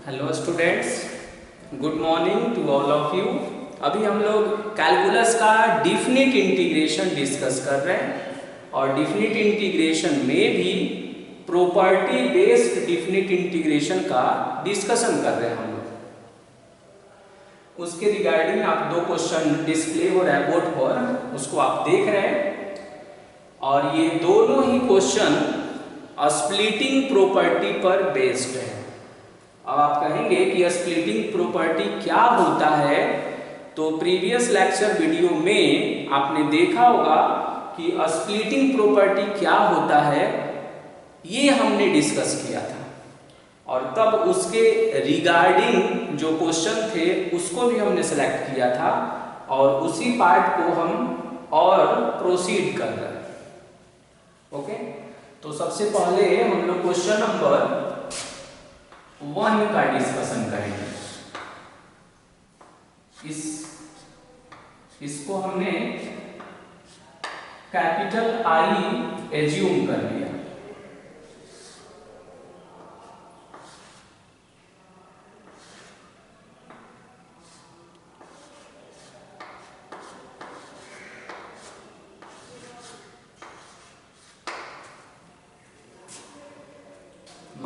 Hello students, good morning to all of you. अभी हम लोग कैलकुलस का डिफिनिट इंटीग्रेशन डिस्कस कर रहे हैं और डिफिनिट इंटीग्रेशन में भी प्रॉपर्टी बेस्ड डिफिनिट इंटीग्रेशन का डिस्कशन कर रहे हैं हम लोग। उसके रिगार्डिंग आप दो क्वेश्चन डिस्प्ले हो रहा है बोर्ड पर, उसको आप देख रहे हैं और ये दोनों ही क्वेश्चन स्प्लिटिंग प्रॉपर्टी पर बेस्ड है। अब आप कहेंगे कि स्प्लिटिंग प्रॉपर्टी क्या होता है, तो प्रीवियस लेक्चर वीडियो में आपने देखा होगा कि स्प्लिटिंग प्रॉपर्टी क्या होता है, ये हमने डिस्कस किया था और तब उसके रिगार्डिंग जो क्वेश्चन थे उसको भी हमने सेलेक्ट किया था और उसी पार्ट को हम और प्रोसीड कर रहे हैं। ओके, तो सबसे पहले हम लोग क्वेश्चन नंबर 1 का डिस्कशन करेंगे। इसको हमने कैपिटल आई एज्यूम कर लिया।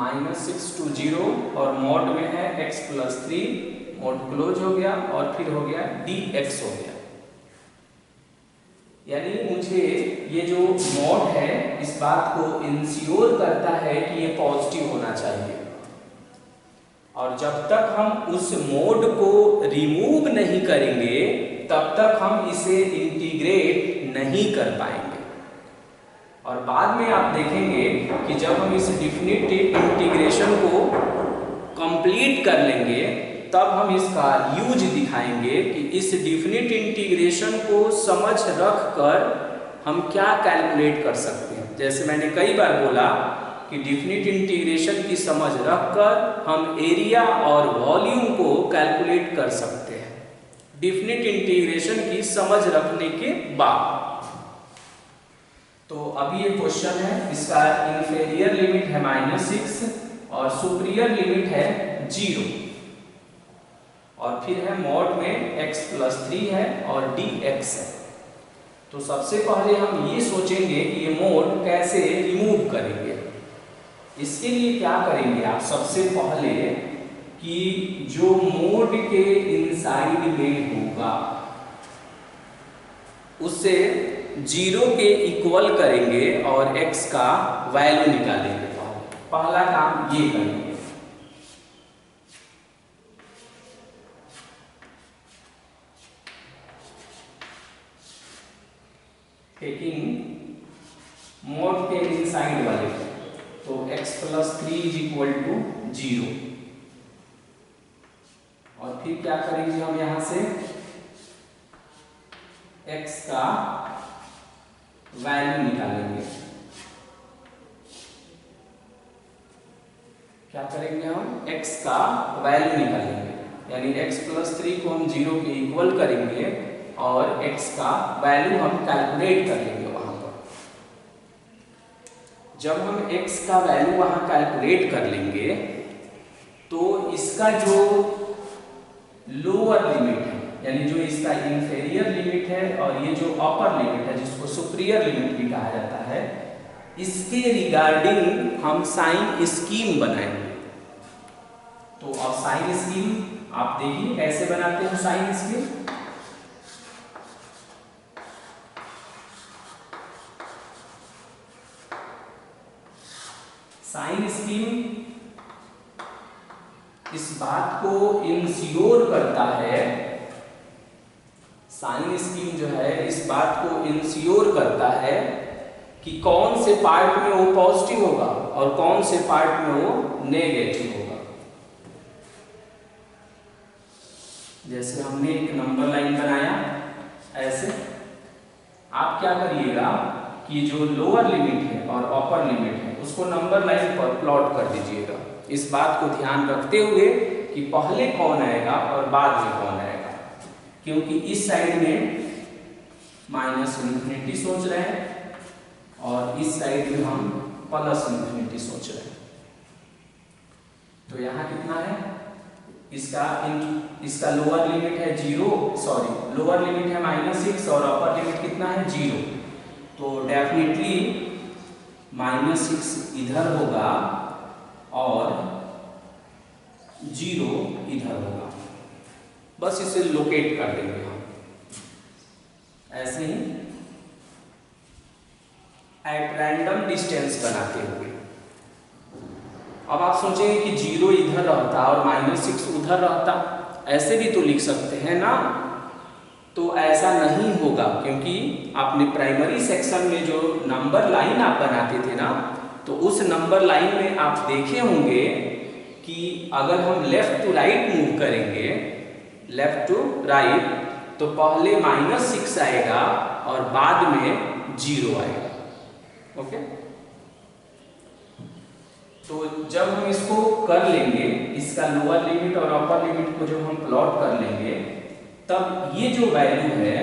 -6 to 0 और मोड में है x+3, मोड क्लोज हो गया और फिर हो गया dx हो गया। यानी मुझे ये जो मोड है इस बात को इंश्योर करता है कि ये पॉजिटिव होना चाहिए और जब तक हम उस मोड को रिमूव नहीं करेंगे तब तक हम इसे इंटीग्रेट नहीं कर पाएंगे। और बाद में आप देखेंगे कि जब हम इस डिफिनिट इंटीग्रेशन को कंप्लीट कर लेंगे तब हम इसका यूज दिखाएंगे कि इस डिफिनिट इंटीग्रेशन को समझ रख कर हम क्या कैलकुलेट कर सकते हैं। जैसे मैंने कई बार बोला कि डिफिनिट इंटीग्रेशन की समझ रख कर हम एरिया और वॉल्यूम को कैलकुलेट कर सकते हैं डिफिनिट इंटीग्रेशन की समझ रखने के बाद। तो अभी ये क्वेश्चन है, इसका इंफेरियर लिमिट है -6 और सुपीरियर लिमिट है 0 और फिर है मोड में x+3 है और dx है। तो सबसे पहले हम ये सोचेंगे कि ये मोड कैसे रिमूव करेंगे। इसके लिए क्या करेंगे आप, सबसे पहले कि जो मोड के इनसाइड में होगा उससे 0 के इक्वल करेंगे और x का वैल्यू निकालेंगे। पहला काम ये करेंगे। टेकिंग मोड के इनसाइड वाले तो x+3 = 0 और फिर क्या करेंगे हम यहां से x का वैल्यू निकालेंगे। क्या करेंगे हम x का वैल्यू निकालेंगे, यानी x+3 को हम 0 के इक्वल करेंगे और x का वैल्यू हम कैलकुलेट कर लेंगे वहां पर। जब हम x का वैल्यू वहां कैलकुलेट कर लेंगे तो इसका जो लोअर लिमिट है, यानी जो इसका इंफेरियर लिमिट है और ये जो अपर लिमिट है जिसको सुपीरियर लिमिट भी कहा जाता है, इसके रिगार्डिंग हम साइन स्कीम बनाएंगे। तो अब साइन स्कीम आप देखिए कैसे बनाते हैं साइन स्कीम। साइन स्कीम इस बात को इंश्योर करता है, साइन स्कीम जो है इस बात को इंश्योर करता है कि कौन से पार्ट में वो पॉजिटिव होगा और कौन से पार्ट में वो नेगेटिव होगा। जैसे हमने एक नंबर लाइन बनाया ऐसे, आप क्या करिएगा कि जो लोअर लिमिट है और अपर लिमिट है उसको नंबर लाइन पर प्लॉट कर दीजिएगा। इस बात को ध्यान रखते हुए कि पहले कौन आएगा और बाद में कौन आएगा, क्योंकि इस साइड में -∞ सोच रहे हैं और इस साइड में हम +∞ सोच रहे हैं। तो यहाँ कितना है इसका लोअर लिमिट है लोअर लिमिट है -6 और अपर लिमिट कितना है 0। तो डेफिनेटली -6 इधर होगा और 0 इधर होगा। बस इसे लोकेट कर देंगे हम ऐसे ही एट रैंडम डिस्टेंस बनाते हुए। अब आप सोचेंगे कि 0 इधर रहता और -6 उधर रहता, ऐसे भी तो लिख सकते हैं ना। तो ऐसा नहीं होगा, क्योंकि आपने प्राइमरी सेक्शन में जो नंबर लाइन आप बनाते थे ना, तो उस नंबर लाइन में आप देखे होंगे कि अगर हम लेफ्ट टू राइट मूव करेंगे, लेफ्ट टू राइट, तो पहले -6 आएगा और बाद में 0 आएगा। ओके, तो जब हम इसको कर लेंगे, इसका लोअर लिमिट और अपर लिमिट को जब हम प्लॉट कर लेंगे, तब ये जो वैल्यू है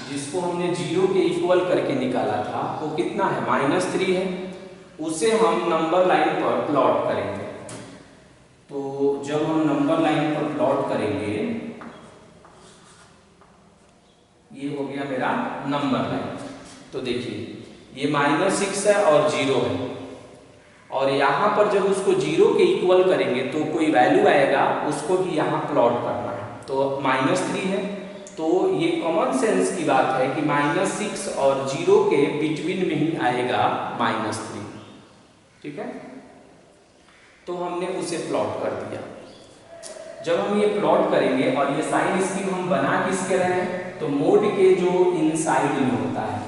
जिसको हमने 0 के इक्वल करके निकाला था, वो कितना है -3 है। उसे हम नंबर लाइन पर प्लॉट करेंगे। तो जब हम नंबर लाइन पर प्लॉट करेंगे, ये हो गया मेरा नंबर लाइन। तो देखिए ये -6 है और 0 है, और यहाँ पर जब उसको 0 के इक्वल करेंगे तो कोई वैल्यू आएगा, उसको भी यहाँ प्लॉट करना है। तो -3 है, तो ये कॉमन सेंस की बात है कि -6 और 0 के बिटवीन में ही आएगा -3। ठीक है, तो हमने उसे प्लॉट कर दिया। जब हम ये प्लॉट करेंगे और ये साइन स्कीम हम बना किसके रहे हैं, तो मोड के जो इनसाइड में होता है,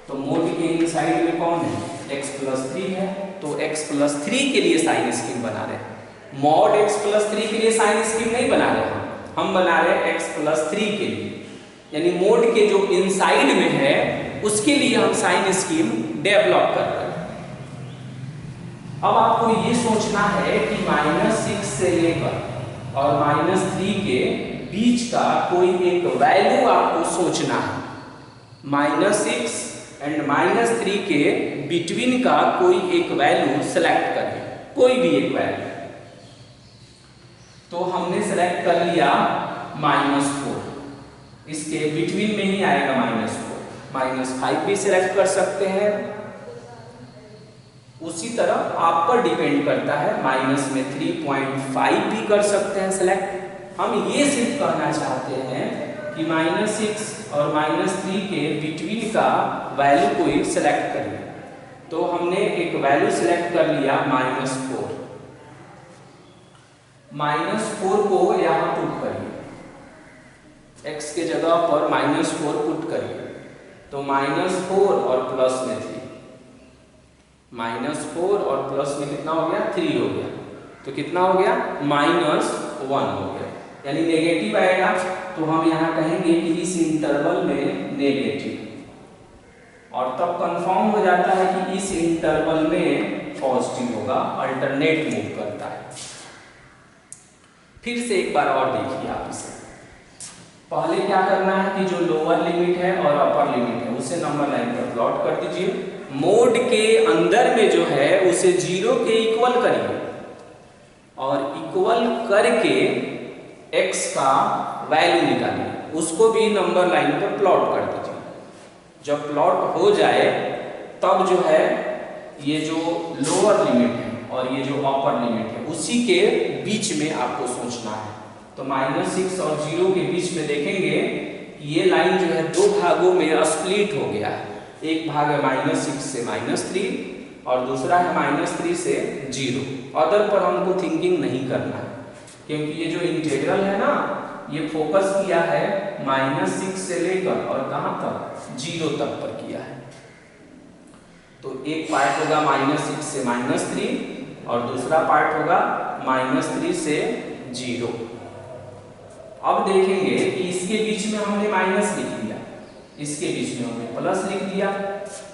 तो मोड के इनसाइड में कौन है, x+3 है। तो x+3 के लिए साइन स्कीम बना रहे हैं। मॉड x+3 के लिए साइन स्कीम नहीं बना रहे हैं, हम बना रहे हैं x+3 के लिए, यानी मोड के जो इनसाइड में है उसके लिए हम साइन स्कीम डेवलप कर रहे हैं। अब आपको ये सोचना है कि -6 से लेकर और -3 के बीच का कोई एक वैल्यू आपको सोचना है। -6 एंड -3 के बिटवीन का कोई एक वैल्यू सेलेक्ट करें, कोई भी एक वैल्यू। तो हमने सेलेक्ट कर लिया -4, इसके बिटवीन में ही आएगा -4। -5 भी सिलेक्ट कर सकते हैं, उसी तरह आप पर डिपेंड करता है। माइनस में 3.5 भी कर सकते हैं सेलेक्ट। हम ये सिर्फ कहना चाहते हैं कि -6 और -3 के बिटवीन का वैल्यू कोई सेलेक्ट करिए। तो हमने एक वैल्यू सेलेक्ट कर लिया -4। -4 को यहाँ पुट करिए, x के जगह पर -4 पुट करिए। तो -4 और प्लस में 3, -4 और प्लस में कितना हो गया, 3 हो गया। तो कितना हो गया, -1 हो गया, यानी नेगेटिव आएगा। तो हम यहाँ कहेंगे कि इस इंटरवल में नेगेटिव, और तब कंफर्म हो जाता है कि इस इंटरवल में पॉजिटिव होगा, अल्टरनेट मूव करता है। फिर से एक बार और देखिए आप इसे। पहले क्या करना है कि जो लोअर लिमिट है और अपर लिमिट है उसे नंबर लाइन पर प्लॉट कर दीजिए। मोड के अंदर में जो है उसे 0 के इक्वल करिए, और इक्वल करके x का वैल्यू निकालिए, उसको भी नंबर लाइन पर प्लॉट कर दीजिए। जब प्लॉट हो जाए तब जो है ये जो लोअर लिमिट है और ये जो अपर लिमिट है उसी के बीच में आपको सोचना है। तो -6 और 0 के बीच में देखेंगे ये लाइन जो है दो भागों में स्प्लिट हो गया है। एक भाग है -6 से -3 और दूसरा है -3 से 0। अदर पर हमको थिंकिंग नहीं करना है, क्योंकि ये जो इंटीग्रल है ना, ये फोकस किया है -6 से लेकर और कहां तक, 0 तक पर किया है। तो एक पार्ट होगा -6 से -3 और दूसरा पार्ट होगा -3 से 0। अब देखेंगे कि इसके बीच में हमने माइनस लिख दिया, इसके बीच में हमने प्लस लिख दिया।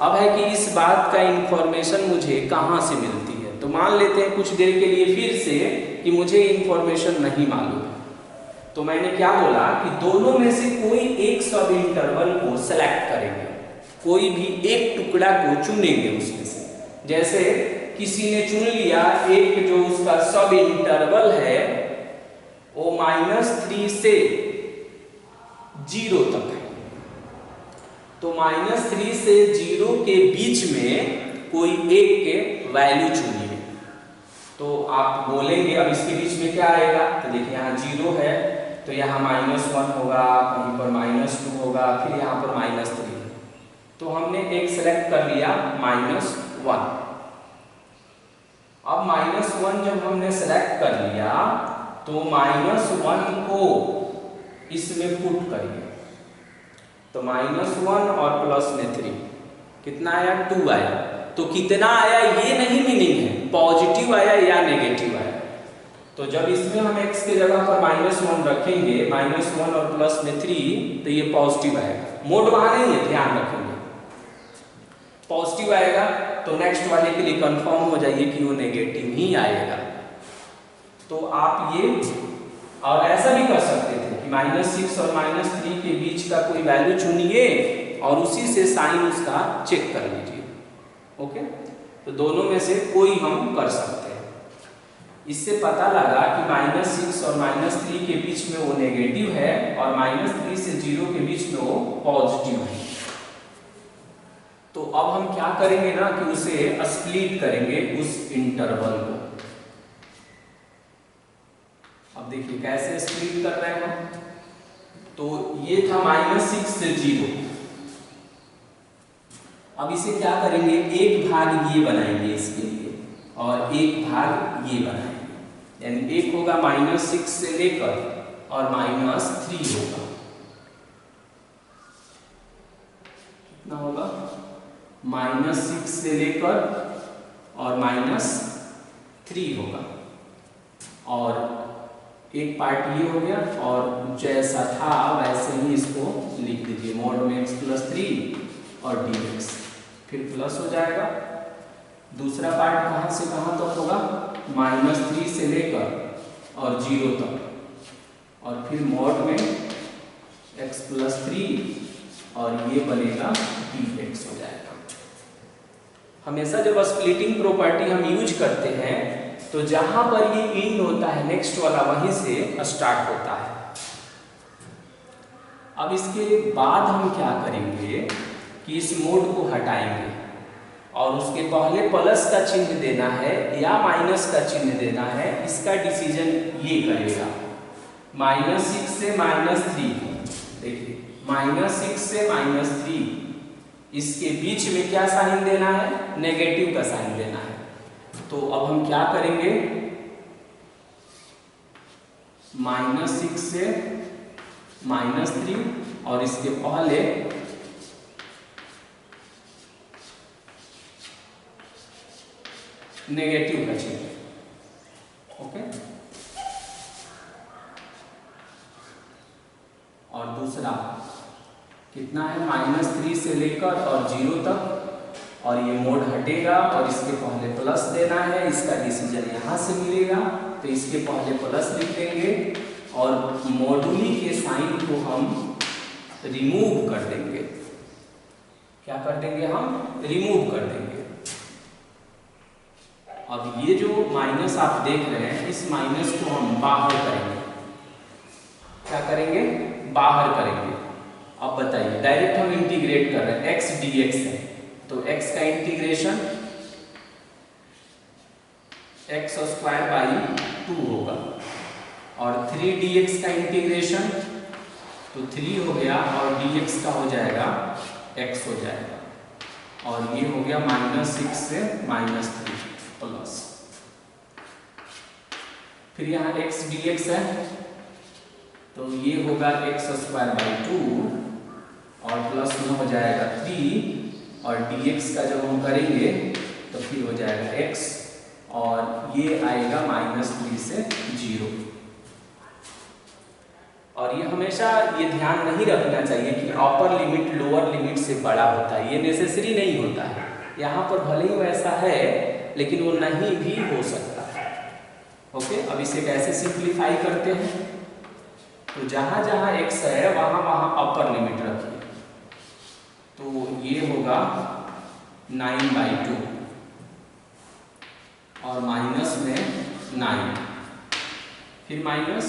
अब है कि इस बात का इंफॉर्मेशन मुझे कहाँ से मिलती है। तो मान लेते हैं कुछ देर के लिए फिर से कि मुझे इंफॉर्मेशन नहीं मालूम है। तो मैंने क्या बोला कि दोनों में से कोई एक सब इंटरवल को सेलेक्ट करेंगे, कोई भी एक टुकड़ा को चुनेंगे उसमें से। जैसे किसी ने चुन लिया एक जो उसका सब इंटरवल है वो -3 से 0 तक है, तो -3 से 0 के बीच में कोई एक के वैल्यू चुनिए। तो आप बोलेंगे अब इसके बीच में क्या आएगा, तो देखिए यहाँ 0 है तो यहाँ -1 होगा, कहीं पर -2 होगा, फिर यहाँ पर -3। तो हमने एक सेलेक्ट कर लिया -1। अब -1 जब हमने सेलेक्ट कर लिया तो -1 को इसमें पुट करिए, तो -1 और प्लस में 3 कितना आया, 2 आया। तो कितना आया ये नहीं मीनिंग है, पॉजिटिव आया या नेगेटिव आया। तो जब इसमें हम x के जगह पर -1 रखेंगे, -1 और प्लस में 3, तो ये पॉजिटिव आएगा। मोड वहां नहीं है, ध्यान रखेंगे पॉजिटिव आएगा। तो नेक्स्ट वाले के लिए कंफर्म हो जाइए कि वो नेगेटिव ही आएगा। तो आप ये और ऐसा भी कर सकते थे कि -6 और -3 के बीच का कोई वैल्यू चुनिए और उसी से साइन उसका चेक कर लीजिए। ओके, तो दोनों में से कोई हम कर सकते हैं। इससे पता लगा कि -6 और -3 के बीच में वो नेगेटिव है और -3 से 0 के बीच में वो पॉजिटिव है। तो अब हम क्या करेंगे ना कि उसे स्प्लिट करेंगे उस इंटरवल को। अब देखिए कैसे स्प्लिट कर रहे हैं हम। तो ये था -6 से 0। अब इसे क्या करेंगे, एक भाग ये बनाएंगे इसके लिए और एक भाग ये बनाएंगे, यानी एक होगा -6 से लेकर और -3 होगा। कितना होगा, -6 से लेकर और -3 होगा। और एक पार्ट ये हो गया और जैसा था वैसे ही इसको लिख दीजिए, मॉड में x + 3 और dx, फिर प्लस हो जाएगा। दूसरा पार्ट कहाँ से कहाँ तक होगा, -3 से लेकर और 0 तक, और फिर मॉड में x + 3 और ये बनेगा dx हो जाएगा। हमेशा जब स्प्लिटिंग प्रॉपर्टी हम यूज करते हैं तो जहां पर ये एंड होता है नेक्स्ट वाला वहीं से स्टार्ट होता है। अब इसके बाद हम क्या करेंगे कि इस मोड को हटाएंगे और उसके पहले प्लस का चिन्ह देना है या माइनस का चिन्ह देना है, इसका डिसीजन ये करेगा। -6 से -3, देखिए -6 से -3 इसके बीच में क्या साइन देना है, नेगेटिव का साइन देना है। तो अब हम क्या करेंगे, -6 से -3 और इसके पहले नेगेटिव का चिन्ह। ओके, और दूसरा कितना है, -3 से लेकर और 0 तक, और ये मोड हटेगा और इसके पहले प्लस देना है, इसका डिसीजन यहाँ से मिलेगा तो इसके पहले प्लस लिख देंगे और मॉडुली के साइन को हम रिमूव कर देंगे। क्या कर देंगे, हम रिमूव कर देंगे। अब ये जो माइनस आप देख रहे हैं, इस माइनस को हम बाहर करेंगे। क्या करेंगे, बाहर करेंगे। अब बताइए, डायरेक्ट हम इंटीग्रेट कर रहे हैं, x dx है तो x का इंटीग्रेशन x² / 2 होगा और 3 dx का इंटीग्रेशन तो 3 हो गया और dx का हो जाएगा x हो जाएगा, और ये हो गया -6 से -3 प्लस, फिर यहाँ x dx है तो ये होगा x² / 2 और प्लस में हो जाएगा 3, और dx का जब हम करेंगे तो फिर हो जाएगा x और ये आएगा -3 से 0। और ये हमेशा ये ध्यान नहीं रखना चाहिए कि अपर लिमिट लोअर लिमिट से बड़ा होता है, ये नेसेसरी नहीं होता है। यहाँ पर भले ही वैसा है लेकिन वो नहीं भी हो सकता है। ओके, अब इसे कैसे सिंप्लीफाई करते हैं, तो जहाँ जहाँ x है वहाँ वहाँ अपर लिमिट रखिए। तो ये होगा 9/2 और माइनस में 9, फिर माइनस,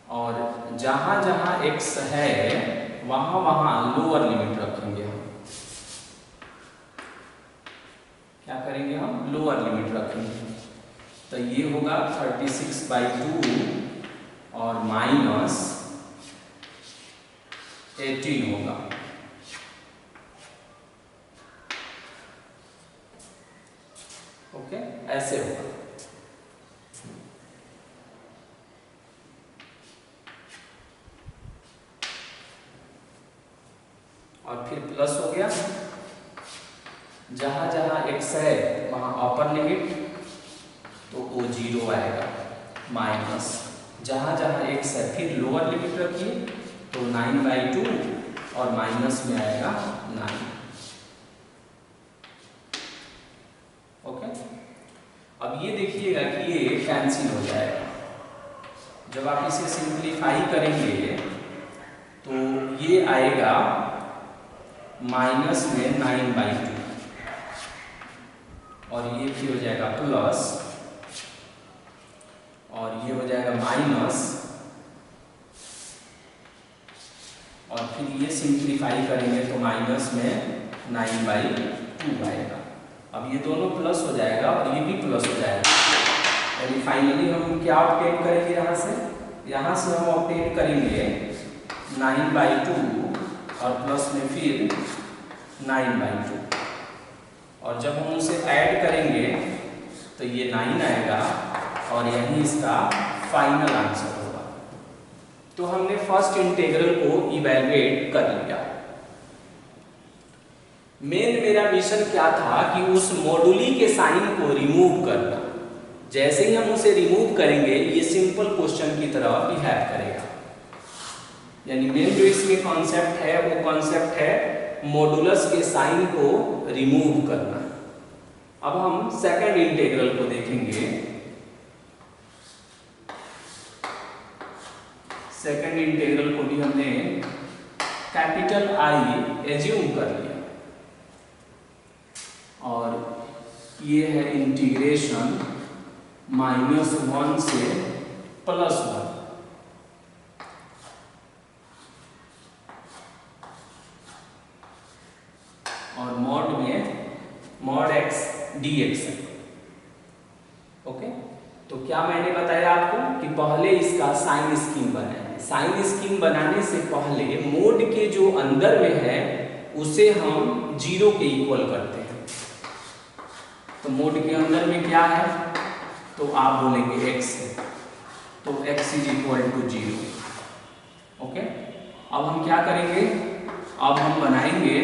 और जहां जहां x है वहां वहां लोअर लिमिट रखेंगे हम। क्या करेंगे हम? लोअर लिमिट रखेंगे। तो ये होगा 36/2 और माइनस 18 होगा। ओके, ऐसे होगा। और फिर प्लस हो गया, जहां जहां x है वहां अपर लिमिट, तो वो 0 आएगा। माइनस, जहां जहां x है फिर लोअर लिमिट रखिए, तो 9/2 और माइनस में आएगा 9। ओके, अब ये देखिएगा कि ये कैंसिल हो जाएगा। जब आप इसे सिंप्लीफाई करेंगे तो ये आएगा माइनस में 9/2 और ये भी हो जाएगा प्लस, और ये हो जाएगा माइनस, और फिर ये सिंप्लीफाई करेंगे तो माइनस में 9/2 आएगा। अब ये दोनों प्लस हो जाएगा और ये भी प्लस हो जाएगा, यानी फाइनली हम क्या ऑब्टेन करेंगे? यहाँ से हम ऑब्टेन करेंगे 9/2 और प्लस में फिर 9/2, और जब हम उसे ऐड करेंगे तो ये 9 आएगा और यही इसका फाइनल आंसर होगा। तो हमने फर्स्ट इंटीग्रल को इवैल्यूएट कर लिया। मेन मेरा मिशन क्या था कि उस मॉडुली के साइन को रिमूव करना। जैसे ही हम उसे रिमूव करेंगे ये सिंपल क्वेश्चन की तरह बिहेव करेगा। यानी मेन जो इसमें कॉन्सेप्ट है वो कॉन्सेप्ट है मॉडुलस के साइन को रिमूव करना। अब हम सेकंड इंटीग्रल को देखेंगे। सेकंड इंटीग्रल को भी हमने कैपिटल I एज्यूम कर लिया, और ये है इंटीग्रेशन -1 से +1। और मॉड में मॉड x dx है। ओके, तो क्या मैंने बताया आपको कि पहले इसका साइन स्कीम बनाए। साइन स्कीम बनाने से पहले मोड के जो अंदर में है उसे हम 0 के इक्वल करते हैं। तो मोड के अंदर में क्या है? तो आप बोलेंगे x है, तो x = 0। ओके, अब हम क्या करेंगे? अब हम बनाएंगे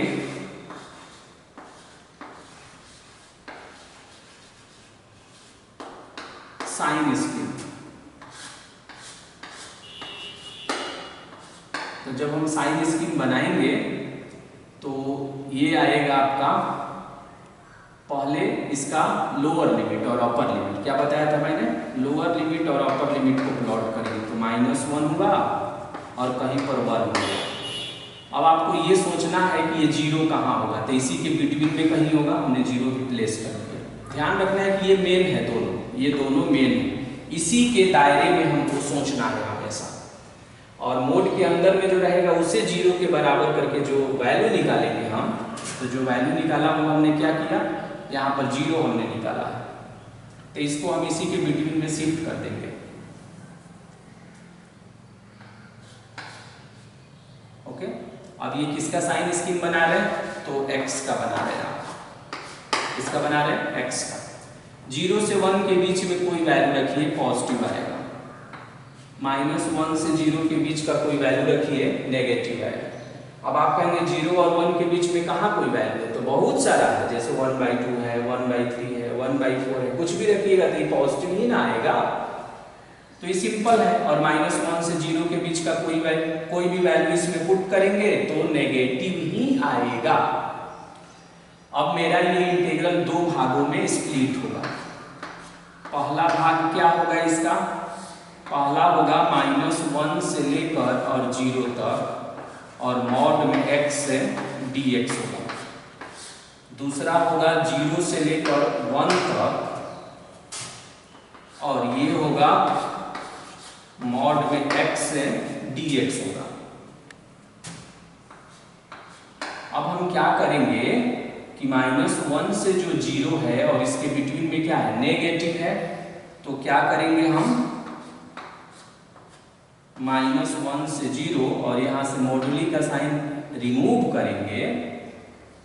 साइन स्कीम। तो जब हम साइन स्कीम बनाएंगे तो ये आएगा आपका पहले इसका लोअर लिमिट और अपर लिमिट। क्या बताया था मैंने? लोअर लिमिट और अपर लिमिट को प्लॉट करेंगे तो -1 हुआ और कहीं पर 1 होगा। अब आपको ये सोचना है कि ये 0 कहाँ होगा, तो इसी के बिटवीन में कहीं होगा। हमने 0 भी प्लेस कर दिया। ध्यान रखना है कि ये मेन है, दोनों ये दोनों मेन है, इसी के दायरे में हमको सोचना है हमेशा। और मोड के अंदर में जो रहेगा उसे 0 के बराबर करके जो वैल्यू निकालेंगे हम, तो जो वैल्यू निकाला वो हमने क्या किया? यहाँ पर 0 हमने निकाला है, तो इसको हम इसी के बिटवीन में शिफ्ट कर देंगे। ओके, अब ये किसका साइन स्कीम बना रहे हैं? तो x का बना रहे हैं। किसका बना रहे हैं? x का। 0 से 1 के बीच में कोई वैल्यू रखिए, पॉजिटिव आएगा। -1 से 0 के बीच का कोई वैल्यू रखिए, नेगेटिव आएगा। अब आप कहेंगे 0 और 1 के बीच में कहाँ कोई वैल्यू है? तो बहुत सारा है, जैसे 1/2 है, 1/3 है, 1/4 है, कुछ भी रखिएगा तो ये पॉजिटिव ही ना आएगा। तो ये सिंपल है। और -1 से 0 के बीच का कोई भी वैल्यू इसमें पुट करेंगे तो नेगेटिव ही आएगा। अब मेरा ये इंटीग्रल 2 भागों में स्प्लिट होगा। पहला भाग क्या होगा इसका? पहला होगा -1 से लेकर और 0 तक, और मॉड में x से dx होगा। दूसरा होगा 0 से लेकर 1 तक और ये होगा मॉड में x से dx होगा। अब हम क्या करेंगे कि -1 से जो 0 है और इसके बिटवीन में क्या है, नेगेटिव है, तो क्या करेंगे हम -1 से 0 और यहाँ से मॉडुली का साइन रिमूव करेंगे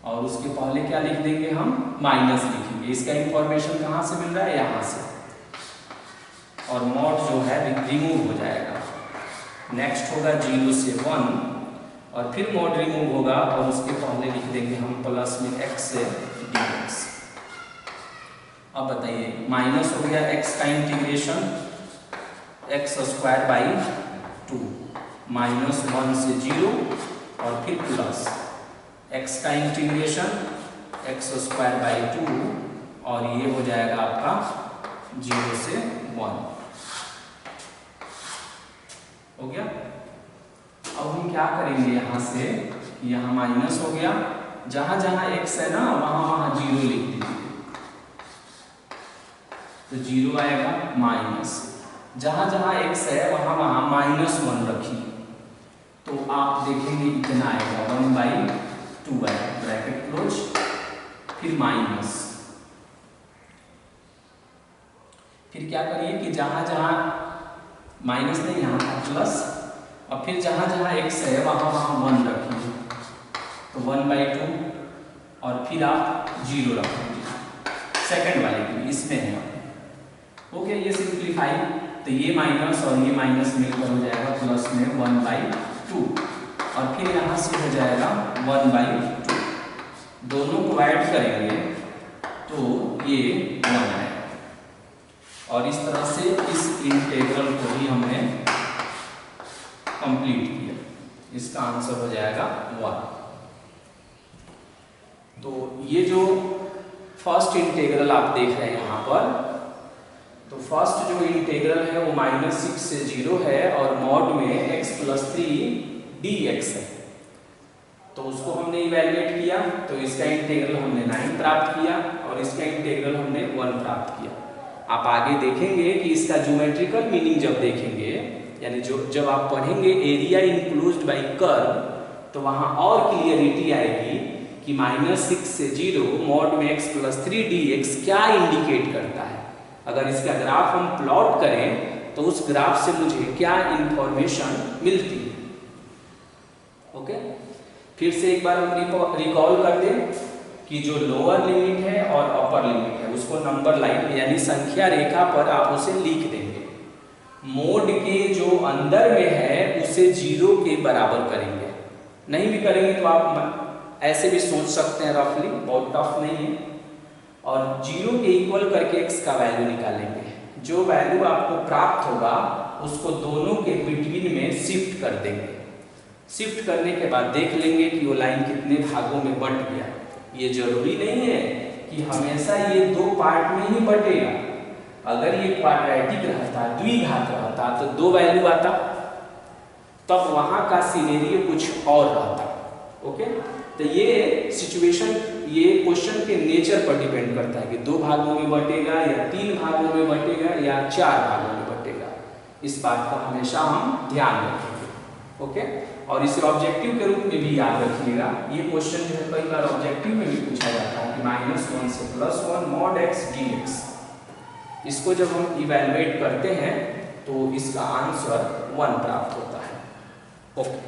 और उसके पहले क्या लिख देंगे, हम माइनस लिखेंगे। इसका इंफॉर्मेशन कहाँ से मिल रहा है, यहाँ से, और मॉड जो है रिमूव हो जाएगा। नेक्स्ट होगा 0 से 1 और फिर मॉड रिमूव होगा और उसके पहले लिख देंगे हम प्लस में x से dx। अब बताइए, माइनस हो गया x का इंटीग्रेशन x² बाई 2 -1 से 0 और फिर प्लस x का इंटीग्रेशन x² बाई 2 और ये हो जाएगा आपका 0 से 1 हो गया। अब हम क्या करेंगे, यहाँ से यहाँ माइनस हो गया, जहां जहां x है ना वहां वहां 0 लिख दीजिए, तो 0 आएगा, माइनस जहां जहां x है वहां वहां -1 रखिए, तो आप देखेंगे इतना आएगा 1/2 आएगा, ब्रैकेट क्लोज, फिर माइनस, फिर क्या करिए कि जहां जहां माइनस नहीं यहाँ था प्लस, और फिर जहां जहां x है वहां वहां 1 रखिए, तो 1/2 और फिर आप 0 रखेंगे सेकंड वाले के लिए, इसमें है। ओके, ये सिंप्लीफाई, तो ये माइनस और ये माइनस मिलकर हो जाएगा प्लस में 1/2 और फिर यहाँ से हो जाएगा 1/2, दोनों को ऐड करेंगे तो ये 1 आएगा। और इस तरह से इस इंटीग्रल को भी हमने कंप्लीट किया, इसका आंसर हो जाएगा 1। तो ये जो फर्स्ट इंटीग्रल आप देख रहे हैं यहाँ पर, तो फर्स्ट जो इंटीग्रल है वो -6 से 0 है और मॉड में x + 3 dx है, तो उसको हमने इवैल्यूएट किया, तो इसका इंटीग्रल हमने 9 प्राप्त किया और इसका इंटीग्रल हमने 1 प्राप्त किया। आप आगे देखेंगे कि इसका ज्योमेट्रिकल मीनिंग जब देखेंगे, यानी जब आप पढ़ेंगे एरिया इनक्लोज्ड बाय कर्व, तो वहां और क्लियरिटी आएगी कि -6 से 0 मॉड में x + 3 dx क्या इंडिकेट करता है। अगर इसका ग्राफ हम प्लॉट करें तो उस ग्राफ से मुझे क्या इंफॉर्मेशन मिलती है। ओके, फिर से एक बार हम रिकॉल कर दें कि जो लोअर लिमिट है और अपर लिमिट है उसको नंबर लाइन यानी संख्या रेखा पर आप उसे लिख देंगे। मोड के जो अंदर में है उसे 0 के बराबर करेंगे, नहीं भी करेंगे तो आप ऐसे भी सोच सकते हैं रफली, बहुत टफ नहीं है, और 0 के इक्वल करके x का वैल्यू निकालेंगे। जो वैल्यू आपको प्राप्त होगा उसको दोनों के बिटवीन में शिफ्ट कर देंगे। शिफ्ट करने के बाद देख लेंगे कि वो लाइन कितने भागों में बट गया। ये जरूरी नहीं है कि हमेशा ये 2 पार्ट में ही बटेगा। अगर ये क्वाड्रेटिक रहता, द्विघात रहता, तो 2 वैल्यू आता, तब वहां का सिनेरियो कुछ और रहता। ओके, तो ये सिचुएशन, ये क्वेश्चन के नेचर पर डिपेंड करता है कि 2 भागों में बटेगा या 3 भागों में बटेगा या 4 भागों में बटेगा। इस बात का हमेशा हम ध्यान रखेंगे। ओके, और इसे ऑब्जेक्टिव के रूप में भी याद रखिएगा। ये क्वेश्चन जो है कई बार ऑब्जेक्टिव में भी पूछा जाता है कि -1 से +1 mod x dx। इसको जब हम इवैल्यूएट करते हैं तो इसका आंसर 1 प्राप्त होता है। ओके।